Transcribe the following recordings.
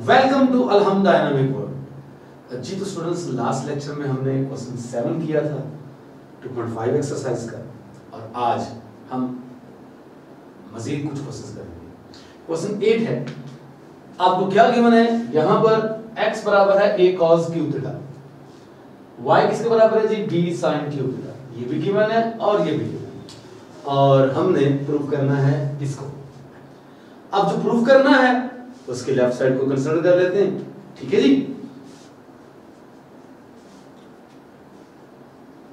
Welcome to Alham dynamic world. जी तो students, last lecture में हमने क्वेश्चन 7 किया था 2.5 एक्सरसाइज का, और आज हम मजीद कुछ क्वेश्चंस करेंगे। क्वेश्चन 8 है, आपको क्या गिवन है, यहां पर x बराबर है a cos cube theta, y किसके बराबर है जी, b sin क्यूब थीटा। ये भी गिवन है और ये भी गिवन है, और हमने प्रूफ करना है इसको। अब जो प्रूफ करना है उसके लेफ्ट साइड को कंसीडर कर लेते हैं, ठीक है जी।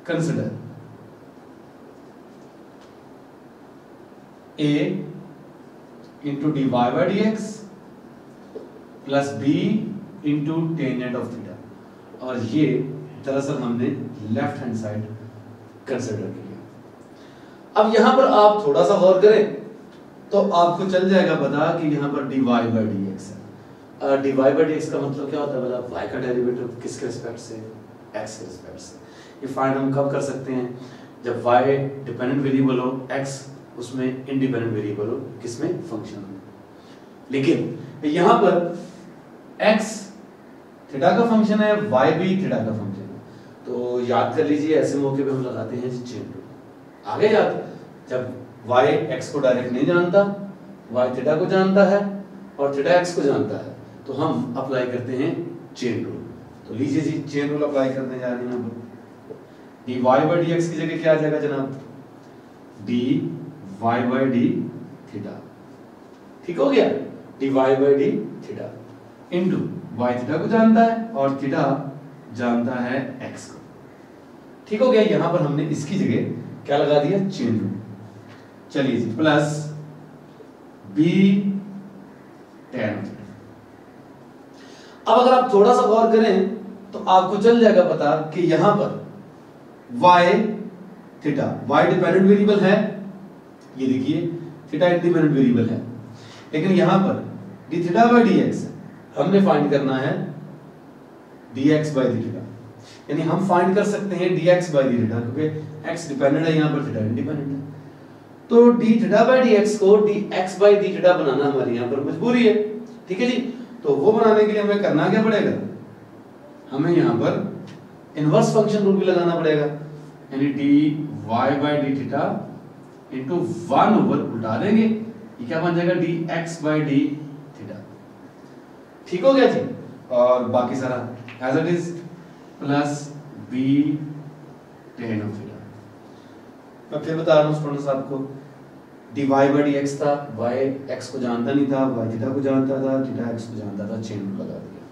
Consider a into D Y by D X plus b into tangent of theta, और ये दरअसल हमने लेफ्ट हैंड साइड कंसीडर किया। अब यहां पर आप थोड़ा सा गौर करें तो आपको चल जाएगा पता कि यहां पर dy बाई डी एक्स है। dy बाई डी एक्स का मतलब क्या होता है, मतलब y का डेरिवेटिव किसके रिस्पेक्ट से, x के रिस्पेक्ट से। ये फाइंड हम कब कर सकते हैं, जब y डिपेंडेंट वेरिएबल हो, x उसमें इंडिपेंडेंट वेरिएबल हो, किसमें, फंक्शन में। लेकिन यहां पर x थीटा का फंक्शन है, y भी थीटा का फंक्शन है, तो याद कर लीजिए ऐसे मौके पे हम लगाते हैं चेन रूल। आगे याद, जब y x को डायरेक्ट नहीं जानता, y थीटा को जानता है और थीटा x को जानता है, तो हम अप्लाई करते हैं चेन रूल। तो लीजिए जी, चेन रूल अप्लाई करने जा रहे हैं। dy बाई डी एक्स की जगह क्या आ जाएगा जनाब, dy बाई डी थीटा। ठीक हो गया, dy by D theta into y theta को जानता है और थीटा जानता है x को। ठीक हो गया, यहां पर हमने इसकी जगह क्या लगा दिया, चेन रूल। चलिए जी, प्लस b tan। अब अगर आप थोड़ा सा गौर करें तो आपको चल जाएगा पता कि यहां पर y theta, y dependent variable है, ये देखिए थीटा इंडिपेंडेंट वेरिएबल है, लेकिन यहां पर d थीटा बाई dx हमने फाइंड करना है dx बाई डी थीटा, यानी हम फाइंड कर सकते हैं dx बाई डी थीटा, क्योंकि x डिपेंडेंट है, यहां पर थीटा इंडिपेंडेंट है। तो d थीटा बाई dx को dx बाई डी थीटा बनाना हमारे यहां पर मजबूरी है, ठीक है जी। तो वो बनाने के लिए हमें करना क्या पड़ेगा, हमें यहां पर इनवर्स फंक्शन रूल भी लगाना पड़ेगा, यानी dy by D theta into 1 over, उल्टा देंगे, ये क्या बन जाएगा, dx बाई डी थीटा। ठीक हो गया जी, और बाकी सारा as it is plus b tan of theta. मैं फिर बता रहा हूं स्टूडेंट्स आपको, dy बाई डी एक्स था, y x को जानता नहीं था, y थीटा को जानता था, थीटा x को जानता था, चेन रूल लगा दिया।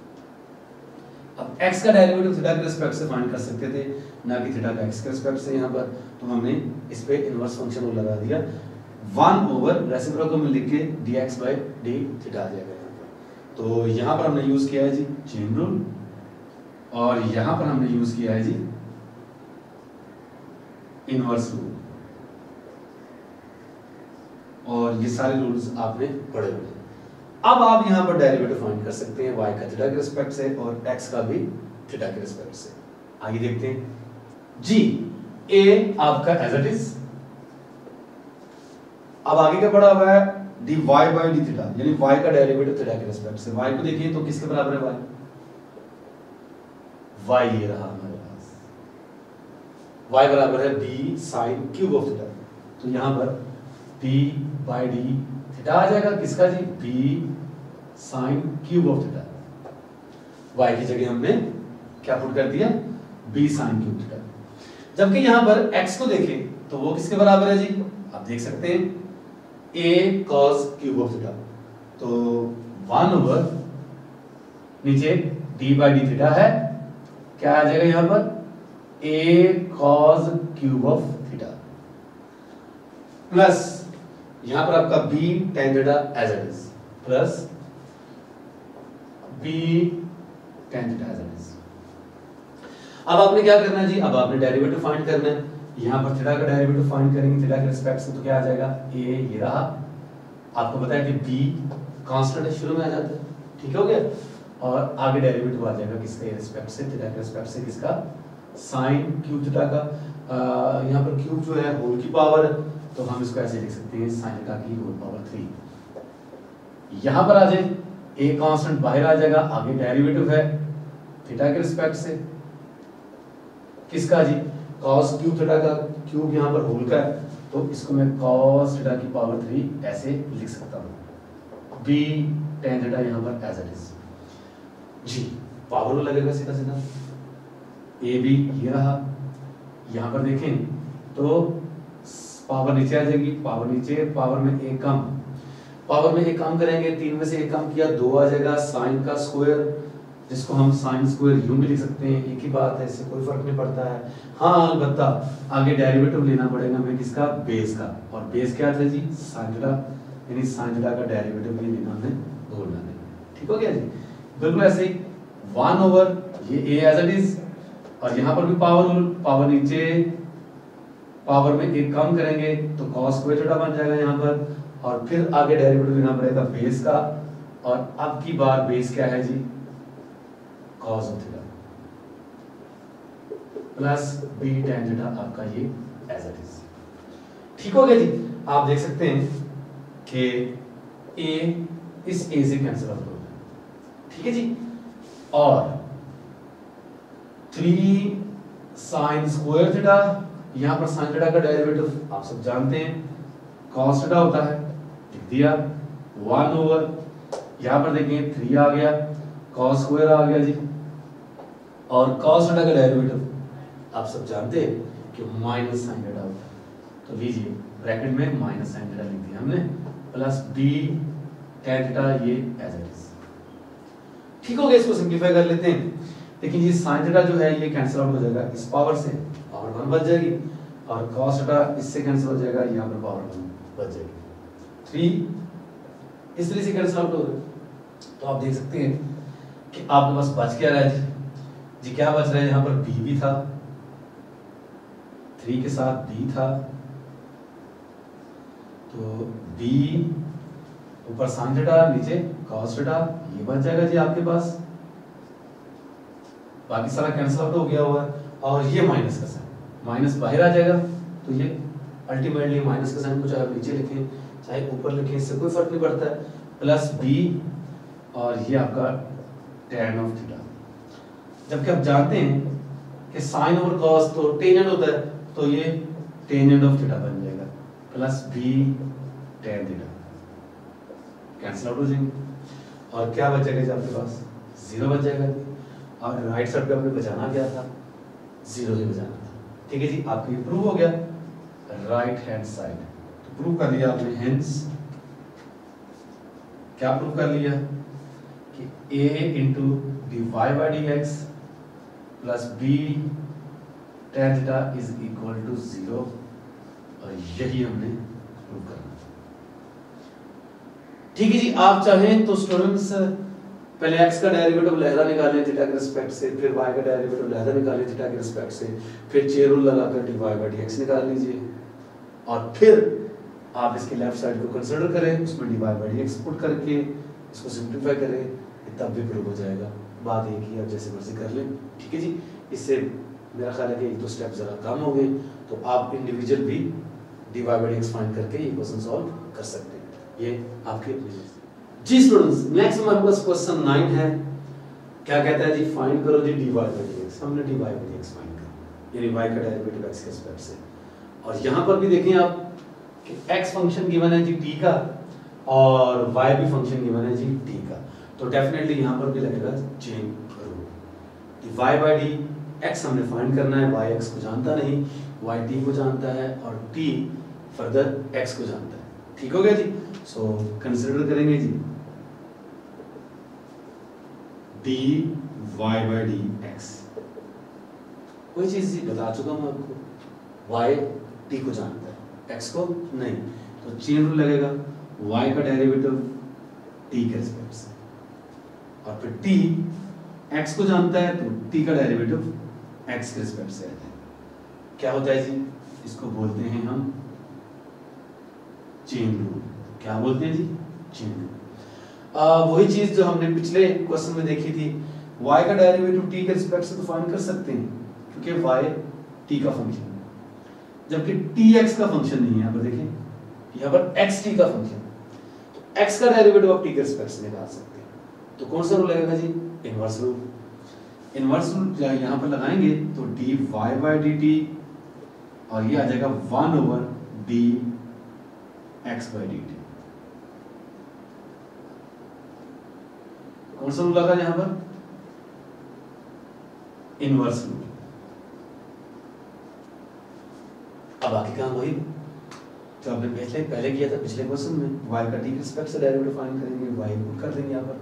अब x का डेरिवेटिव थीटा के रिस्पेक्ट से फाइंड कर सकते थे, ना कि थीटा का x के रिस्पेक्ट से यहां पर, तो हमने इस पे इनवर्स फंक्शन रूल लगा दिया, 1 ओवर रेसिप्रोकल में लिख के dx बाई डी थीटा आ जाएगा यहां पर। तो यहां पर हमने यूज किया है जी चेन रूल, और यहां पर हमने यूज किया है जी इनवर्स रूल, और ये सारे रूल्स आपने पढ़े हुए हैं। अब आप यहां पर डेरिवेटिव फाइंड कर सकते हैं y का थीटा के रिस्पेक्ट से और x का भी थीटा के रिस्पेक्ट से। आइए देखते हैं जी, a आपका एज इट इज। अब आगे क्या पड़ा हुआ है, dy बाई डी थीटा, यानी y का डेरिवेटिव थीटा के रिस्पेक्ट से। y को देखिए तो किसके बराबर है y ये रहा हमारे पास, y बराबर है b sin cube of theta. तो यहां पर b बाई डी थीटा आ जाएगा, किसका जी, b sin cube of theta. y की जगह हमने क्या पुट कर दिया, b sin क्यूब थीटा। जबकि यहां पर x को देखें तो वो किसके बराबर है जी, आप देख सकते हैं a cos cube of theta. तो 1 ओवर नीचे d बाई डी थीटा है, क्या आ जाएगा यहां पर, a cos cube of theta, plus यहां पर आपका b tan theta as it is, plus b tan theta as it is. अब आपने क्या करना है जी, अब आपने डेरिवेटिव फाइंड करना है। यहां पर थीटा का डेरिवेटिव फाइंड करेंगे थीटा के रिस्पेक्ट से, तो क्या आ जाएगा, a ये रहा, आपको पता है कि b कांस्टेंट है, शुरू में आ जाता है, ठीक हो गया, और आगे डेरिवेटिव आ जाएगा किसके रिस्पेक्ट से, थीटा के रिस्पेक्ट से, किसका, sin क्यूब थीटा का। यहां पर क्यूब जो है होल की पावर, तो हम इसको ऐसे लिख सकते हैं sin थीटा की होल पावर 3। यहां पर आ जाए ए कांस्टेंट बाहर आ जाएगा, आगे डेरिवेटिव है थीटा के रिस्पेक्ट से, किसका जी, cos क्यूब थीटा का, क्यूब यहाँ पर होल का है, तो इसको मैं cos थीटा की पावर 3 ऐसे लिख सकता हूँ, b tan थीटा यहाँ पर एज इट इज जी। पावर लगेगा सीधा सीधा, ए बी ये रहा, यहाँ पर देखें तो पावर नीचे आ जाएगी, पावर नीचे, पावर में एक कम, पावर में एक कम करेंगे, 3 में से एक कम किया 2 आ जाएगा, साइन का स्क्वायर जिसको हम साइन स्क्वायर यूं भी लिख सकते हैं, एक ही बात है, इससे कोई फर्क नहीं पड़ता है। हाँ अलबत्ता आगे डेरिवेटिव लेना पड़ेगा हमें किसका, बेस का, और बेस क्या था जी, साइन थीटा, यानी साइन थीटा का डेरिवेटिव भी लेना हमें भूलना नहीं। ठीक हो गया जी, बिल्कुल ऐसे ही 1 ओवर ये a एज इट इज, और यहाँ पर भी पावर नीचे, पावर में एक कम करेंगे तो cos स्क्वायर थीटा बन जाएगा यहाँ पर, और फिर आगे डेरिवेटिव लेना पड़ेगा बेस का, और अब की बार बेस क्या है जी, cos theta plus b tan theta आपका ये एज इट इज। ठीक हो गया जी, आप देख सकते हैं कि a इस a से कैंसिल आउट हो गया। ठीक है जी, और 3 साइन स्क्वायर थीटा, यहां पर साइन थीटा का डेरिवेटिव आप सब जानते हैं cos थीटा होता है, लिख दिया 1 ओवर, यहां पर देखें 3 आ गया, cos स्क्वायर आ गया जी, और cos थीटा का डेरिवेटिव आप सब जानते हैं कि माइनस साइन थीटा होता है, तो लीजिए ब्रैकेट में माइनस साइन थीटा लिख दिया हमने, प्लस b tan थीटा ये एज इट इज। ठीक हो गया, इसको सिंपलीफाई कर लेते हैं। लेकिन ये sin थीटा जो है ये कैंसिल आउट हो जाएगा इस पावर से, पावर 1 बच जाएगी, और cos थीटा इससे कैंसिल हो जाएगा, यहाँ पर पावर 1 बच जाएगी, 3 इस तरह से कैंसिल आउट हो गए। तो आप देख सकते हैं कि आपके पास बच क्या रहा है जी, क्या बच रहा है, यहाँ पर b भी था, 3 के साथ b था, तो b ऊपर sin थीटा नीचे cos थीटा, ये बच जाएगा जी आपके पास, बाकी सारा कैंसिल आउट हो गया हुआ है, और ये माइनस का साइन, माइनस बाहर आ जाएगा, तो ये अल्टीमेटली माइनस का साइन को चाहे आप नीचे लिखें चाहे ऊपर लिखें, इससे कोई फर्क नहीं पड़ता है, प्लस b, और ये आपका tan ऑफ थीटा। जबकि आप जानते हैं कि साइन और cos तो टेंजेंट होता है, तो ये टेंजेंट ऑफ थीटा बन जाएगा, plus b tan theta, cancel out हो जाएंगे, और क्या बचेगा जी आपके पास, 0 बच जाएगा, और राइट साइड पे आपने बचाना क्या था, 0 ही बचाना था। ठीक है जी, आपको ये प्रूव हो गया राइट हैंड साइड, तो प्रूव कर लिया आपने, हेंस क्या प्रूव कर लिया कि a इंटू dy बाई dx plus b tan theta is equal to 0, और यही हमने प्रूव करना। ठीक है जी, आप चाहें तो स्टूडेंट्स पहले x का डेरिवेटिव लहरा निकालें थीटा के रिस्पेक्ट से, फिर y का डेरिवेटिव लहरा निकालें थीटा के रिस्पेक्ट से, फिर चेन रूल लगाकर dy बाई dx निकाल लीजिए, और फिर आप इसके लेफ्ट साइड को कंसीडर करें, उसमें dy बाई dx पुट करके इसको सिंपलीफाई करें, तब भी प्रूव हो जाएगा। बात एक ही, आप जैसे मर्जी कर लें। ठीक है जी, इससे मेरा ख्याल है कि 1-2 स्टेप जरा कम हो गए, तो आप इंडिविजुअल भी dy बाई dx फाइंड करके ये क्वेश्चन सॉल्व कर सकते हैं। ये आपके जी स्टूडेंट्स, नेक्स्ट हमारे पास क्वेश्चन 9 है। क्या कहता है जी, फाइंड करो जी dy बाई dx। हमने dy बाई dx फाइंड करा, यानी y का डेरिवेटिव x के रिस्पेक्ट से, और यहाँ पर भी देखें आप कि x फंक्शन गिवन है जी t का, और y भी फंक्शन गिवन है जी t का, तो डेफिनेटली यहाँ पर भी लगेगा चेन रूल। dy बाई dx हमने फाइंड करना है, y x को जानता नहीं, y t को जानता है, और t फर्दर x को जानता है। ठीक हो गया जी, सो कंसीडर करेंगे जी dy बाई dx, कोई चीज बता चुका हूं आपको, y t को जानता है, x को नहीं, तो चेन रूल लगेगा, y का डेरिवेटिव t के रिस्पेक्ट से, और फिर t x को जानता है, तो t का डेरिवेटिव x के रिस्पेक्ट से रहता है। क्या होता है जी, इसको बोलते हैं हम चेन रूल। क्या बोलते हैं जी, चेन रूल। वही चीज जो हमने पिछले क्वेश्चन में देखी थी, y का डेरिवेटिव t के रिस्पेक्ट से तो फाइंड कर सकते हैं, क्योंकि y t का फंक्शन है, जबकि t x का फंक्शन नहीं है। यहाँ पर देखें, यहाँ पर x t का फंक्शन, x का डेरिवेटिव आप t के रिस्पेक्ट से निकाल सकते हैं, तो कौन सा रूल लगेगा जी? Inverse rule. इनवर्स रूल यहाँ पर लगाएंगे तो D Y by D T और ये आ जाएगा 1 over D x by D T. कौन सा रूल लगा यहाँ पर? Inverse rule. अब बाकी काम वही जो आपने पहले किया था पिछले क्वेश्चन में, y का t के रिस्पेक्ट से डेरिवेटिव फाइंड करेंगे, y पुट कर देंगे यहाँ पर।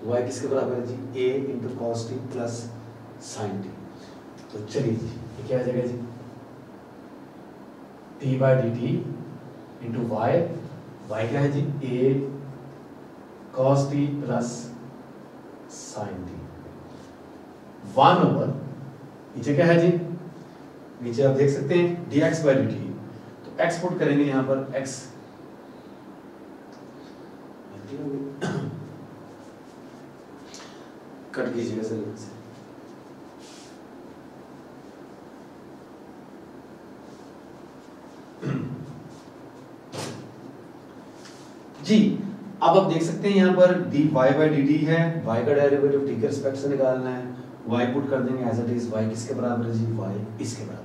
y किसके बराबर है जी? a into cos t plus sine t. तो चलिए जी ये क्या आ जाएगा जी? t by D t into y, y क्या है जी? a cos t plus sine t 1 over, नीचे क्या है जी? नीचे आप देख सकते हैं d x by D t, तो एक्स पुट करेंगे यहाँ पर, एक्स कट कीजिएगा सर यहाँ से। जी अब आप देख सकते हैं यहाँ पर d Y by D t है, वाई का डेरिवेटिव टी के रिस्पेक्ट से निकालना है, वाई पुट कर देंगे एज इट इज, वाई किसके बराबर है जी? वाई इसके बराबर।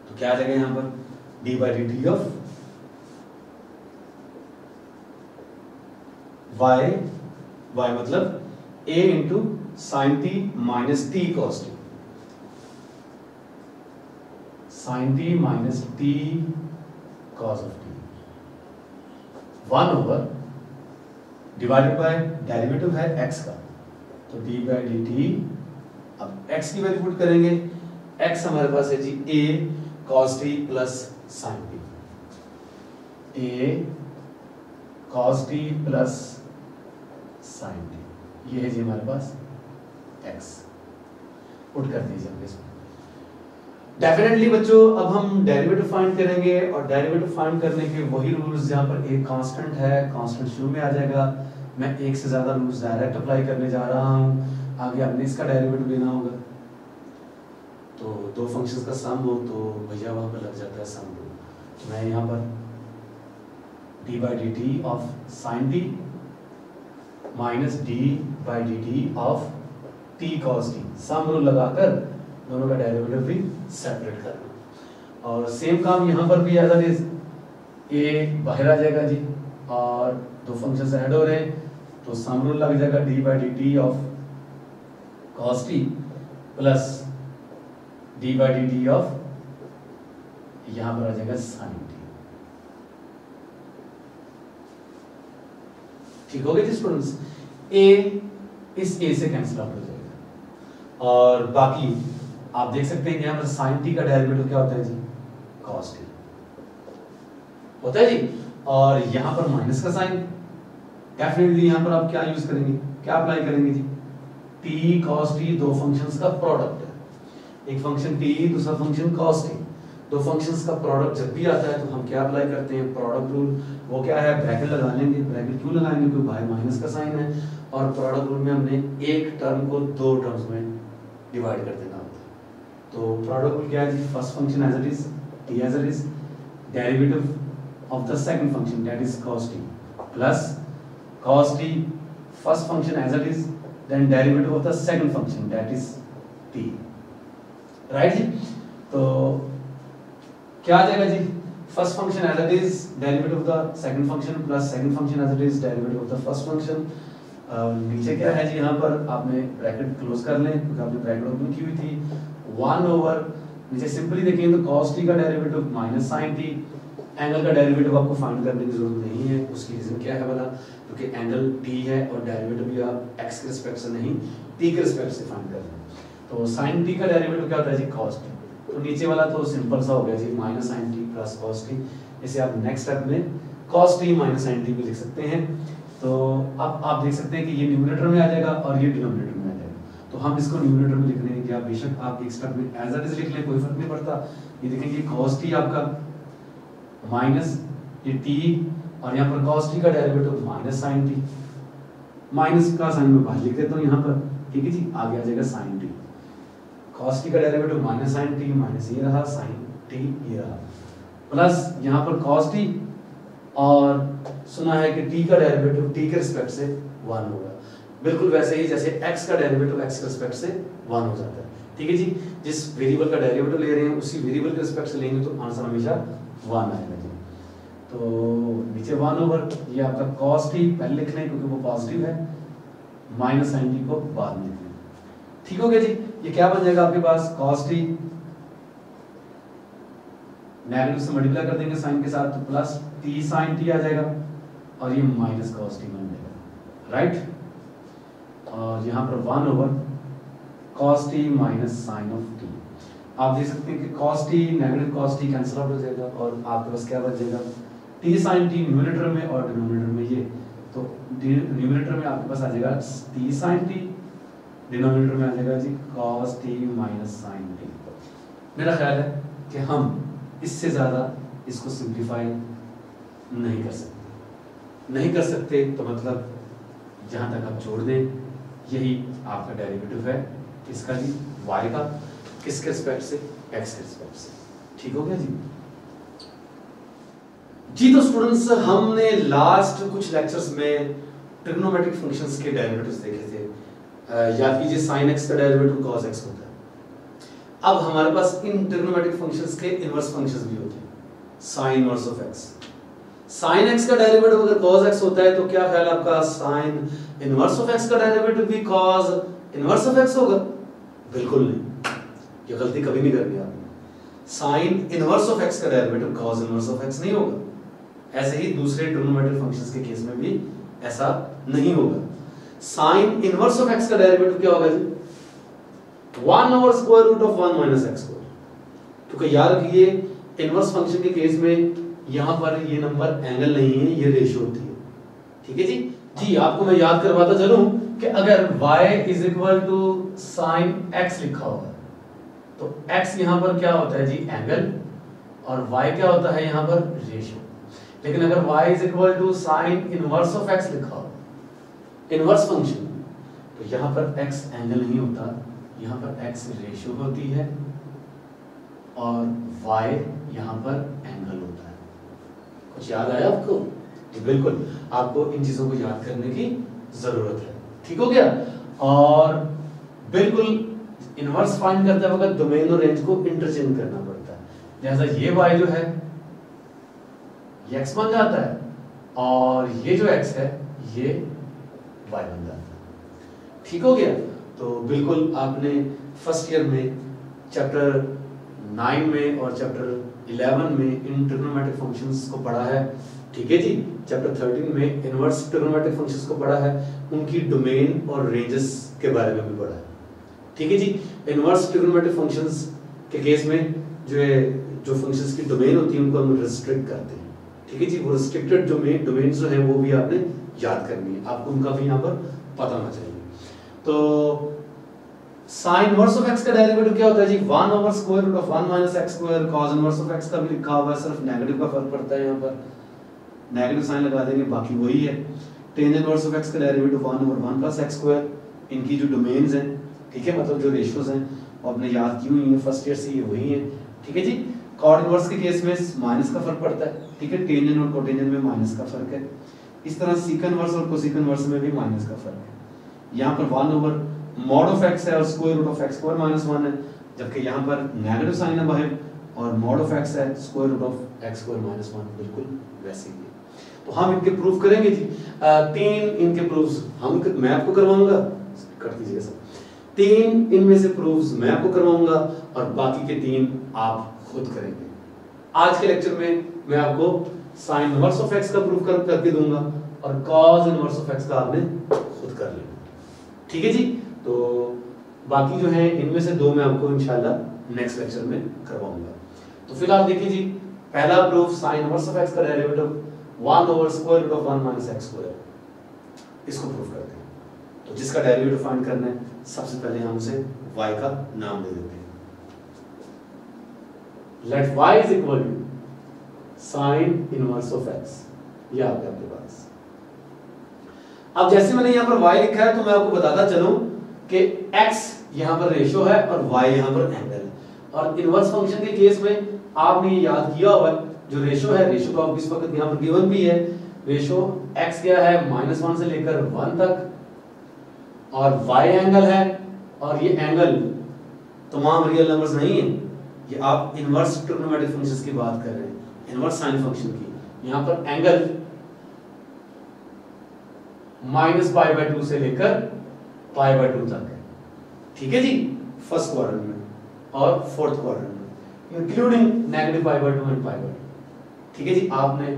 तो क्या आ जाएगा यहाँ पर? D by D t of y, y मतलब a into sine t minus t cos t, sine t minus t cos of t 1 over divided by derivative है x का, तो d बाई डी टी। अब x की value put करेंगे, x हमारे पास है जी a cos t plus sine t, a cos t plus sine t, ये है जी हमारे पास x। पुट कर दीजिए हम इसमें। डेफिनेटली बच्चों अब हम डेरिवेटिव फाइंड करेंगे और डेरिवेटिव फाइंड करने के वही रूल्स जहाँ पर एक कांस्टेंट है, कांस्टेंट शुरू में आ जाएगा, मैं एक से ज्यादा रूल्स डायरेक्ट अप्लाई करने जा रहा हूँ, आगे हमने इसका डेरिवेटिव लेना होगा। तो दो फंक्शंस का सम हो तो भैया वहाँ पर लग जाता है सम रूल। तो मैं यहाँ पर d by D t of sine t minus D by D t of T cos T, sum rule लगाकर दोनों का डेरिवेटिव भी सेपरेट करना। और सेम काम यहाँ पर भी एज इट इज, ए बाहर आ जाएगा जी और दो फंक्शन ऐड हो रहे हैं, तो सम रूल लग जाएगा D by D t of cos t plus D by D t of, यहाँ पर आ जाएगा साइन टी। ठीक हो गया जी स्टूडेंट्स? ए इस ए से कैंसिल आउट हो जाएगा और बाकी आप देख सकते हैं कि यहाँ पर साइन टी का डेरिवेटिव क्या होता है जी? कॉस टी होता है जी। और यहाँ पर माइनस का साइन, डेफिनेटली यहाँ पर आप क्या यूज करेंगे, क्या अप्लाई करेंगे जी? टी कॉस टी दो फंक्शंस का प्रोडक्ट है, एक फंक्शन टी दूसरा फंक्शन कॉस टी, दो फंक्शंस का प्रोडक्ट जब भी आता है तो हम क्या अप्लाई करते हैं? Product rule. वो क्या है? ब्रैकेट लगा लेंगे। ब्रैकेट क्यों लगाएंगे? क्योंकि बाहर माइनस का साइन है और प्रोडक्ट रूल में हमने एक टर्म को दो टर्म्स में डिवाइड कर देना होता है। तो प्रोडक्ट रूल क्या है जी? First function as it is, T as it is, derivative of the second function that is cos t plus cos t first function as it is, then derivative of the second function that is t, right जी? तो क्या आ जाएगा जी? first function as it is derivative of the second function plus second function as it is derivative of the first function। नीचे क्या है जी? यहाँ पर आपने ब्रैकेट क्लोज कर लें क्योंकि आपने ब्रैकेट ओपन की हुई थी। 1 ओवर नीचे सिंपली देखें तो cos t का derivative minus sin t, angle का डेरिवेटिव आपको फाइंड करने की जरूरत नहीं है। उसकी रीजन क्या है वाला? क्योंकि एंगल t है और डेरिवेटिव भी आप x के रिस्पेक्ट से नहीं t के रिस्पेक्ट से फाइंड कर रहे हैं। तो sin t का डेरिवेटिव क्या होता है जी? cos t। तो नीचे वाला तो सिंपल सा हो गया जी, minus sin t plus cos t। इसे आप नेक्स्ट स्टेप में cos t minus sin t भी लिख सकते हैं। तो अब आप देख सकते हैं कि ये न्यूमरेटर में आ जाएगा और ये डिनोमिनेटर में आ जाएगा। तो हम इसको न्यूमरेटर में लिख रहे हैं, क्या बेशक आप एक स्टेप में एज इट इज लिख लें, कोई फर्क नहीं पड़ता। ये देखेंगे cos t आपका माइनस ये t और यहाँ पर cos t का derivative minus sin t, minus का साइन में बाहर लिख देता हूँ यहाँ पर, ठीक है जी। आगे आ जाएगा sin t, cos t का derivative minus sin t, minus ये रहा sin t ये रहा, प्लस यहाँ पर cos t और सुना है कि t का डेरिवेटिव t के रिस्पेक्ट से 1 होगा। बिल्कुल वैसे ही जैसे x का डेरिवेटिव x के रिस्पेक्ट से 1 हो जाता है। ठीक है जी, जिस वेरिएबल का डेरिवेटिव ले रहे हैं उसी वेरिएबल के रिस्पेक्ट से लेंगे तो आंसर हमेशा 1 आएगा जी। तो नीचे 1 ओवर ये आपका cos t पहले लिखना है क्योंकि वो पॉजिटिव है, माइनस sin t को बाद में लिखना है। ठीक हो गया जी। ये क्या बन जाएगा आपके पास, cos t नेगेटिव से मल्टीप्लाई कर देंगे साइन के साथ तो प्लस t sin t आ जाएगा और ये माइनस cos t बन जाएगा, राइट। और यहाँ पर 1 over cos t minus sine of t। आप देख सकते हैं कि cos t negative cos t cancel out हो जाएगा और आपके पास क्या बच जाएगा, t sin t न्यूमरेटर में और डिनोमिनेटर में ये, तो न्यूमरेटर में आपके पास आ जाएगा t sin t, डिनोमिनेटर में आ जाएगा जी cos t minus sin t। मेरा ख्याल है कि हम इससे ज़्यादा इसको सिंप्लीफाई नहीं कर सकते तो मतलब जहाँ तक आप छोड़ दें यही आपका डेरिवेटिव है इसका जी, y का, किसके रिस्पेक्ट से, x के रिस्पेक्ट से। ठीक हो गया जी। तो स्टूडेंट्स हमने लास्ट कुछ लेक्चर्स में ट्रिग्नोमेट्रिक फंक्शंस के डेरिवेटिव्स देखे थे। याद कीजिए sin x का डेरिवेटिव cos x होता है। अब हमारे पास इन ट्रिग्नोमेट्रिक फंक्शंस के इनवर्स फंक्शंस भी होते हैं, sin inverse of x। sin x का डेरिवेटिव अगर cos x होता है तो क्या ख्याल आपका sin इनवर्स ऑफ x का डेरिवेटिव भी cos इनवर्स ऑफ x होगा? बिल्कुल नहीं, ये गलती कभी नहीं करनी आपने। sin इनवर्स ऑफ x का derivative cos inverse of x नहीं होगा। ऐसे ही दूसरे ट्रिग्नोमेट्रिक फंक्शंस के केस में भी ऐसा नहीं होगा। sin इनवर्स ऑफ x का डेरिवेटिव क्या होगा जी, 1 over square root of 1 minus x square. क्योंकि याद रखिए इनवर्स फंक्शन के केस में यहाँ पर ये नंबर एंगल नहीं है, ये रेशियो होती है। ठीक है जी। आपको मैं याद करवाता चलूं कि अगर y is equal to sine x लिखा होगा तो x यहाँ पर क्या होता है जी, एंगल, और y क्या होता है यहाँ पर, रेशियो। लेकिन अगर y is equal to sine inverse of x लिखा हो, इनवर्स फंक्शन, तो यहाँ पर x एंगल नहीं होता, यहाँ पर x रेशियो होती है और y यहाँ पर एंगल होता है। कुछ याद आया आपको? बिल्कुल, आपको इन चीजों को याद करने की जरूरत है। ठीक हो गया। और बिल्कुल इनवर्स फाइंड करते वक्त डोमेन और रेंज को इंटरचेंज करना पड़ता है। जैसा ये y जो है ये x बन जाता है और ये जो x है ये y बन जाता है। ठीक हो गया। तो बिल्कुल आपने फर्स्ट ईयर में चैप्टर 9 में और चैप्टर 11 में इन ट्रिग्नोमेट्रिक फंक्शंस को पढ़ा है। ठीक है जी। चैप्टर 13 में इनवर्स ट्रिग्नोमेट्रिक फंक्शंस को पढ़ा है, उनकी डोमेन और रेंजेस के बारे में भी पढ़ा है। ठीक है जी। इनवर्स ट्रिग्नोमेट्रिक फंक्शंस के केस में जो फंक्शंस की डोमेन होती है उनको हम रिस्ट्रिक्ट करते हैं। ठीक है जी। वो रिस्ट्रिक्टेड डोमेन जो है वो भी आपने याद करनी है, आपको उनका भी यहाँ पर पता होना चाहिए। तो sin इनवर्स ऑफ x का डेरिवेटिव क्या होता है जी, 1 over square root of 1 minus x square. cos inverse of x का भी लिखा हुआ है, सिर्फ नेगेटिव का फर्क पड़ता है, यहाँ पर नेगेटिव साइन लगा देंगे, बाकी वही है। tan इनवर्स ऑफ x का derivative 1 over 1 plus x square. इनकी जो डोमेन्स हैं, ठीक है, मतलब जो रेशियोज हैं वो आपने याद की हुई हैं फर्स्ट ईयर से, ये वही है। ठीक है जी। cot इनवर्स के केस में माइनस का फर्क पड़ता है, ठीक है, टेंजेंट और कोटेंजेंट में माइनस का फर्क है। इस तरह सीकन इनवर्स और कोसेकन इनवर्स में भी माइनस का फर्क है। यहाँ पर 1 ओवर मॉड ऑफ x है और square root of x square minus 1 है, जबकि यहाँ पर नेगेटिव साइन है बाहर और मॉड ऑफ x है square root of x square minus 1, बिल्कुल वैसे ही है। तो हम इनके प्रूफ करेंगे जी। 3 इनके प्रूफ्स मैं आपको करवाऊंगा, कर दीजिए सब। 3 इनमें से प्रूफ्स मैं आपको करवाऊंगा और बाकी के 3 आप खुद करेंगे। आज के लेक्चर में मैं आपको साइन इनवर्स ऑफ x का प्रूफ करके दूंगा और कॉस इनवर्स ऑफ x का आपने खुद कर लेना। ठीक है जी। तो बाकी जो है इनमें से 2 मैं आपको इंशाल्लाह नेक्स्ट लेक्चर में करवाऊंगा। तो फिलहाल देखिए जी, पहला proof sine inverse of x का derivative 1 over square root of 1 minus x square, इसको प्रूफ करते हैं। तो जिसका डेरिवेटिव फाइंड करना है, सबसे पहले हम उसे y का नाम दे देते हैं। Let y is equal to sine inverse of x, ये आ गया आपके पास। अब जैसे मैंने यहाँ पर y लिखा है तो मैं आपको बताता चलूं कि x यहाँ पर रेशियो है और y यहाँ पर एंगल है। और इनवर्स फंक्शन के केस में आपने याद किया हुआ है, जो रेशियो है, रेशियो तो आप इस वक्त यहाँ पर गिवन भी है, रेशियो x क्या है -1 से लेकर 1 तक, और y एंगल है, और ये एंगल तमाम रियल नंबर्स नहीं है, ये आप इनवर्स ट्रिग्नोमेट्रिक फंक्शंस की बात कर रहे हैं, इनवर्स साइन फंक्शन की। यहां पर एंगल -π/2 से लेकर π/2 तक है, ठीक है जी, फर्स्ट क्वाड्रेंट में और फोर्थ क्वाड्रेंट में, इंक्लूडिंग -π/2 एंड π/2, ठीक है जी। आपने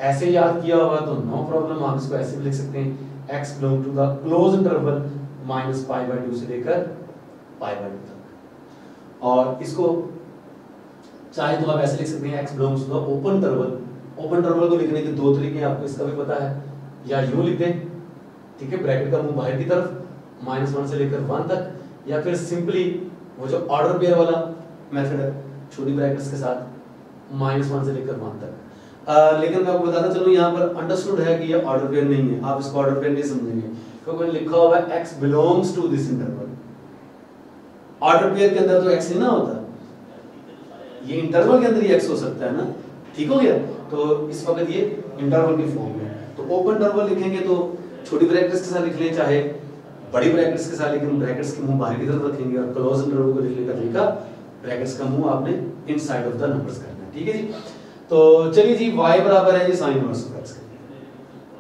ऐसे याद किया होगा तो नो प्रॉब्लम, आप इसको ऐसे भी लिख सकते हैं, x belong to the close interval -π/2 से लेकर π/2 तक। और इसको चाहे तो आप ऐसे लिख सकते हैं, x belongs to the open interval. Open interval को लिखने के दो तरीके हैं, आपको इसका भी पता है, या यूं लिख दें, ठीक है, ब्रैकेट का मुंह बाहर की तरफ -1 से लेकर 1 तक, या फिर सिंपली वो जो ऑर्डर पेयर वाला मेथड है, छोटी ब्रैकेट्स के साथ -1 से लेकर 1 तक। लेकिन मैं आपको बताता चलूं, यहाँ पर अंडरस्टूड है कि ये ऑर्डर पेयर नहीं है, आप इसको ऑर्डर पेयर नहीं समझेंगे, क्योंकि लिखा हुआ है x belongs to this interval. Order pair के अंदर तो x नहीं ना होता, ये इंटरवल के अंदर ही x हो सकता है ना, ठीक हो गया। तो इस वक्त ये इंटरवल की फॉर्म में, तो ओपन इंटरवल लिखेंगे तो छोटी ब्रैकेट्स के साथ लिख लें, चाहे बड़ी ब्रैकेट्स के साथ, लेकिन ब्रैकेट्स के मुंह बाहर की तरफ रखेंगे, और क्लोज इंटरवल को लिखने का तरीका, ब्रैकेट्स का मुंह आपने इनसाइड ऑफ द नंबर्स करना है, ठीक है जी। तो चलिए जी, y बराबर है जी sin इनवर्स ऑफ x के।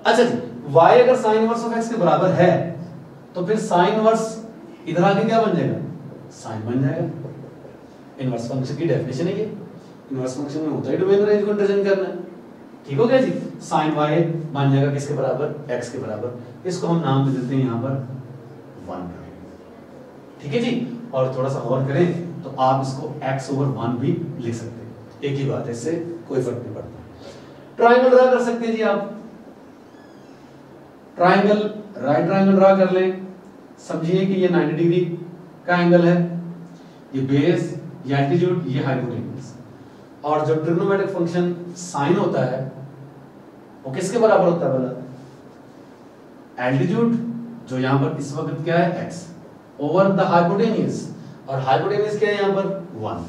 अच्छा जी, y अगर sin इनवर्स ऑफ x के बराबर है तो फिर sin इनवर्स इधर आके क्या बन जाएगा, sin बन जाएगा। इनवर्स फंक्शन की डेफिनेशन है ये, इनवर्स फंक्शन में होता है डोमेन रेंज को इंटरचेंज करना है, ठीक हो गया जी। sin y बन जाएगा किसके बराबर, x के बराबर। इसको हम नाम दे देते हैं यहाँ पर 1, ठीक है जी। और थोड़ा सा और करें तो आप इसको x/1 भी लिख सकते हैं, एक ही बात है, इससे कोई फर्क नहीं पड़ता। ट्रायंगल ड्रा कर सकते हैं जी आप, ट्रायंगल, राइट ट्रायंगल ड्रा कर लें। समझिए कि ये 90 डिग्री का एंगल है, ये बेस, ये एल्टीट्यूड, ये हाइपोटेन्यूज, और जो ट्रिग्नोमेट्रिक फंक्शन साइन होता है वो किसके बराबर होता है बोला, एल्टीट्यूड, जो यहां पर इस वक्त क्या है x, ओवर द हाइपोटेन्यूज, और हाइपोटेन्यूज क्या है यहां पर 1,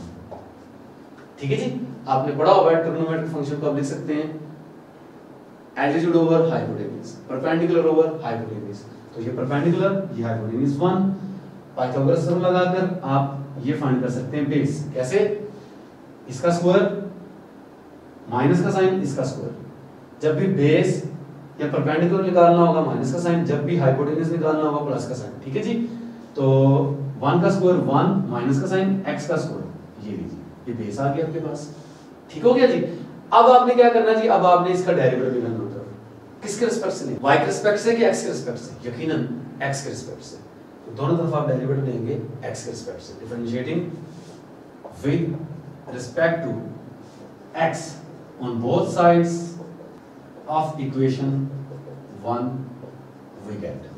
ठीक है जी। आपने पढ़ा होगा ट्रिग्नोमेट्रिक फंक्शन को आप लिख सकते हैं altitude over hypotenuse, perpendicular over hypotenuse, तो ये परपेंडिकुलर, ये हाइपोटेन्यूज 1। पाइथागोरस थ्योरम लगाकर आप ये फाइंड कर सकते हैं बेस, कैसे, इसका स्क्वायर माइनस का साइन, इसका स्क्वायर, जब भी बेस या परपेंडिकुलर निकालना होगा माइनस का साइन, जब भी हाइपोटेन्यूज निकालना होगा प्लस का साइन, ठीक है जी। तो 1 का स्क्वायर 1, माइनस का साइन x का स्क्वायर, ये लीजिए, ये बेस आ गया आपके पास, ठीक हो गया जी। अब आपने क्या करना जी, अब आपने इसका डेरिवेटिव निकालना होता है, किसके रिस्पेक्ट से, y के रिस्पेक्ट से कि x के रिस्पेक्ट से, यकीनन x के रिस्पेक्ट से, तो दोनों तरफ आप डेरिवेटिव लेंगे x के रिस्पेक्ट से, differentiating with respect to x on both sides of equation 1 we get.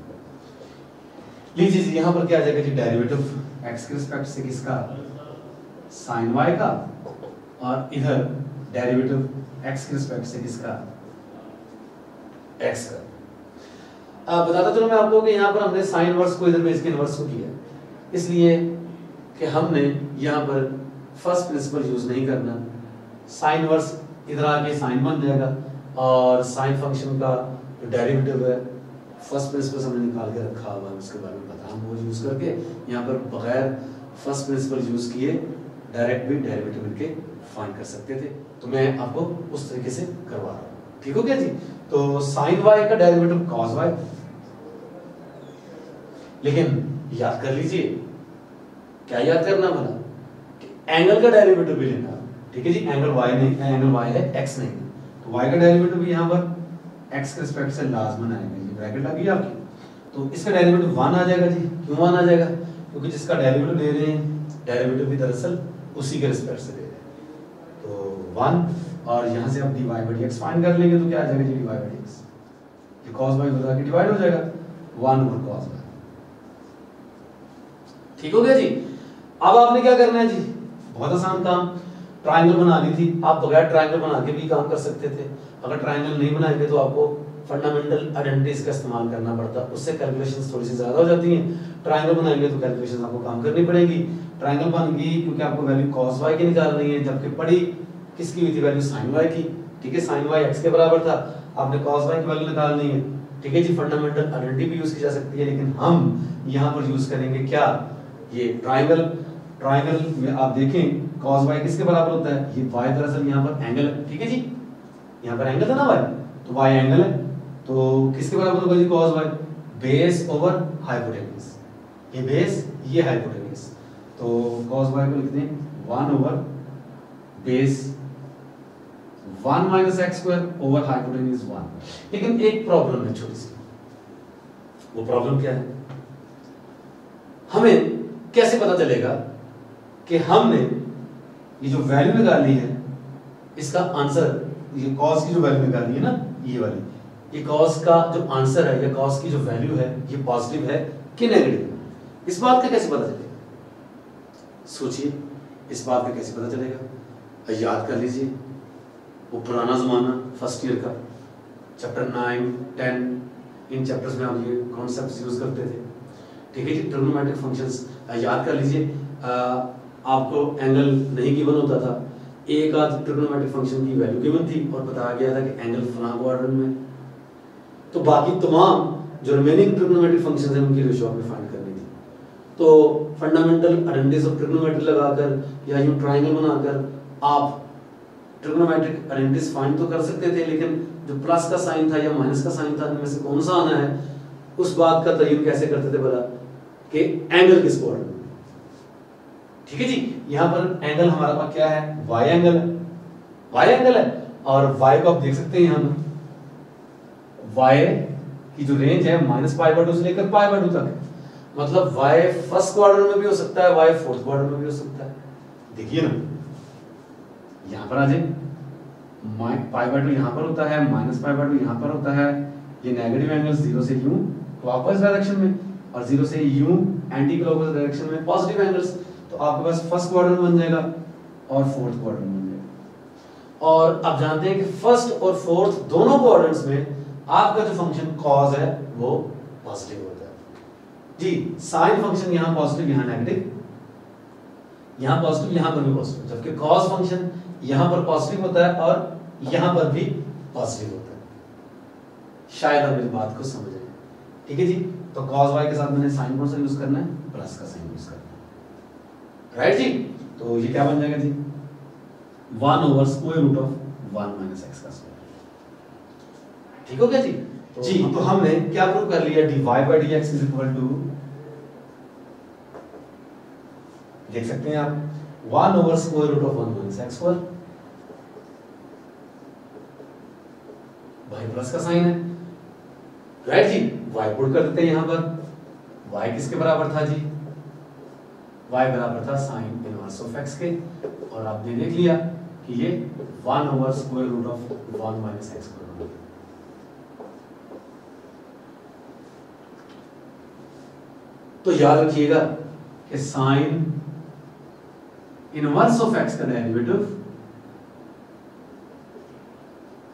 लीजिए जी, यहां पर क्या आ जाएगा जी, डेरिवेटिव x के रिस्पेक्ट से किसका, sin y का, और इधर डेरिवेटिव x के रिस्पेक्ट से किसका, x का। बताता चलो मैं आपको कि यहाँ पर हमने साइन इनवर्स को इधर में इसके इनवर्स को किया, इसलिए कि हमने यहाँ पर फर्स्ट प्रिंसिपल यूज नहीं करना, साइन इनवर्स इधर आके साइन बन जाएगा, और साइन फंक्शन का जो डेरिवेटिव है फर्स्ट प्रिंसिपल हमने निकाल के रखा हुआ है, उसके बारे में पता, हम वो यूज करके यहाँ पर बगैर फर्स्ट प्रिंसिपल यूज किए डायरेक्ट भी डेरिवेटिव इनके फाइंड कर सकते थे, तो मैं आपको उस तरीके से करवा रहा हूँ, ठीक हो गया जी। तो sin y का डेरिवेटिव cos y, लेकिन याद कर लीजिए, क्या याद करना भला, कि एंगल का डेरिवेटिव भी लेना, ठीक है जी। एंगल y नहीं, एंगल y है, x नहीं, तो y का डेरिवेटिव भी यहाँ पर x के रिस्पेक्ट से लाजमन आएगा, ये ब्रैकेट लगी आपकी, तो इसका डेरिवेटिव 1 आ जाएगा जी। क्यों 1 आ जाएगा, क्योंकि जिसका डेरिवेटिव ले रहे हैं, डेरिवेटिव भी दरअसल उसी के रिस्पेक्ट से ले रहे हैं, तो 1, और यहाँ से आप dy by dx फाइंड कर लेंगे, तो क्या आ जाएगा जी, dy by dx, ये cos y बता के डिवाइड हो जाएगा 1 over cos y, ठीक हो गया जी। अब आपने क्या करना है जी, बहुत आसान काम, ट्रायंगल बनानी थी, आप बगैर ट्रायंगल बना के भी काम कर सकते थे, अगर ट्रायंगल नहीं बनाएंगे तो आपको फंडामेंटल आइडेंटिटीज का इस्तेमाल करना पड़ता, उससे कैलकुलेशंस थोड़ी सी ज्यादा हो जाती हैं। ट्रायंगल बनाएंगे तो कैलकुलेशंस आपको काम करनी पड़ेगी। ट्रायंगल बन गई क्योंकि आपको वैल्यू cos y की निकालनी है, जबकि पड़ी किसकी हुई थी, वैल्यू sin y की, ठीक है। sin y x के बराबर था, आपने cos y की वैल्यू निकालनी है, ठीक है जी, फंडामेंटल आइडेंटिटी भी यूज की जा सकती है, लेकिन हम यहाँ पर यूज करेंगे क्या, ये ट्राइंगल। ट्राइंगल में आप देखें cos y किसके बराबर होता है, ये y दरअसल यहाँ पर एंगल है, ठीक है जी, यहाँ पर एंगल है ना y, तो y एंगल है, तो किसके बराबर होगा जी cos y, base over hypotenuse, ये बेस ये हाइपोटेन्यूज, तो cos y को लिखते हैं 1 over base 1 minus x square over hypotenuse 1। लेकिन एक प्रॉब्लम है छोटी सी, वो प्रॉब्लम क्या है, हमें कैसे पता चलेगा कि हमने ये जो वैल्यू निकाली है इसका आंसर, ये cos की जो वैल्यू निकाली है ना, ये वाली, ये cos का जो आंसर है या cos की जो वैल्यू है ये पॉजिटिव है कि नेगेटिव, इस बात का कैसे पता चलेगा, सोचिए इस बात का कैसे पता चलेगा। याद कर लीजिए वो पुराना जमाना फर्स्ट ईयर का चैप्टर 9, 10, इन चैप्टर्स में आप ये कॉन्सेप्ट्स यूज करते थे, ठीक है जी। ट्रिग्नोमेट्रिक फंक्शंस याद कर लीजिए, आपको एंगल नहीं गिवन होता था, एक आध ट्रिग्नोमेट्रिक फंक्शन की वैल्यू गिवन थी और बताया गया था कि एंगल फलां क्वाड्रेंट में, तो बाकी तमाम जो रिमेनिंग ट्रिग्नोमेट्रिक फंक्शंस हैं उनकी रेशियो आपने फाइंड करनी थी। तो फंडामेंटल आइडेंटिटीज ऑफ ट्रिग्नोमेट्री लगाकर या यूं ट्रायंगल बनाकर आप ट्रिग्नोमेट्रिक आइडेंटिटीज फाइंड तो कर सकते थे, लेकिन जो प्लस का साइन था या माइनस का साइन था इनमें से कौन सा आना है, उस बात का तयन कैसे करते थे भला कि एंगल किस क्वाड्रेंट में, ठीक है जी। यहाँ पर एंगल हमारा पास क्या है, y एंगल है, y एंगल है, और y को आप देख सकते हैं यहाँ पर y की जो रेंज है -π/2 से लेकर π/2 तक है, मतलब y फर्स्ट क्वाड्रेंट में भी हो सकता है, y फोर्थ क्वाड्रेंट में भी हो सकता है। देखिए ना यहाँ पर आ जाए, π/2 यहाँ पर होता है, -π/2 यहाँ पर होता है, ये नेगेटिव एंगल 0 से यूं क्लॉकवाइज डायरेक्शन में और 0 से यूं एंटी क्लॉकवाइज डायरेक्शन में पॉजिटिव एंगल्स, तो आपके पास फर्स्ट क्वाड्रेंट बन जाएगा और फोर्थ क्वाड्रेंट बन जाएगा। और आप जानते हैं कि फर्स्ट और फोर्थ दोनों क्वाड्रेंट्स में आपका जो फंक्शन cos है वो पॉजिटिव होता है जी। साइन फंक्शन यहाँ पॉजिटिव यहाँ नेगेटिव, यहाँ पॉजिटिव यहाँ पर भी पॉजिटिव, जबकि cos फंक्शन यहाँ पर पॉजिटिव होता है और यहाँ पर भी पॉजिटिव होता है। शायद आप मेरी बात को समझ आए, ठीक है जी। तो cos y के साथ मैंने साइन कौन सा यूज करना है, प्लस का साइन यूज करना है, राइट जी। तो ये क्या बन जाएगा जी, 1 over square root of 1 minus x का स्क्वायर, ठीक हो गया जी। तो हमने क्या प्रूव कर लिया, dy by dx is equal to, देख सकते हैं आप 1 over square root of 1 minus x square, y plus का साइन है, राइट जी। y पुट कर देते हैं यहाँ पर, y किसके बराबर था जी, y बराबर था साइन इनवर्स ऑफ x के, और आपने देख लिया कि ये 1 over square root of 1 minus x square. तो याद रखिएगा कि साइन इनवर्स ऑफ x का derivative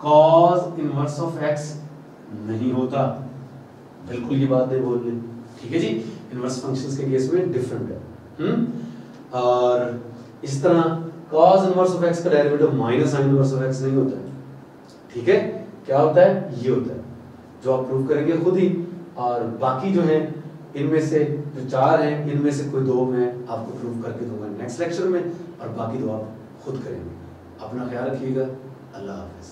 cos inverse of x नहीं होता, बिल्कुल ये बात नहीं बोलनी, ठीक है जी। इनवर्स फंक्शंस के केस में डिफरेंट है, और इस तरह cos इनवर्स ऑफ x का derivative minus sin inverse of x नहीं होता है, ठीक है। क्या होता है, ये होता है, जो आप प्रूव करेंगे खुद ही, और बाकी जो है इनमें से जो 4 हैं इनमें से कोई 2 मैं आपको प्रूव करके दूंगा नेक्स्ट लेक्चर में, और बाकी 2 आप खुद करेंगे। अपना ख्याल रखिएगा, अल्लाह हाफिज।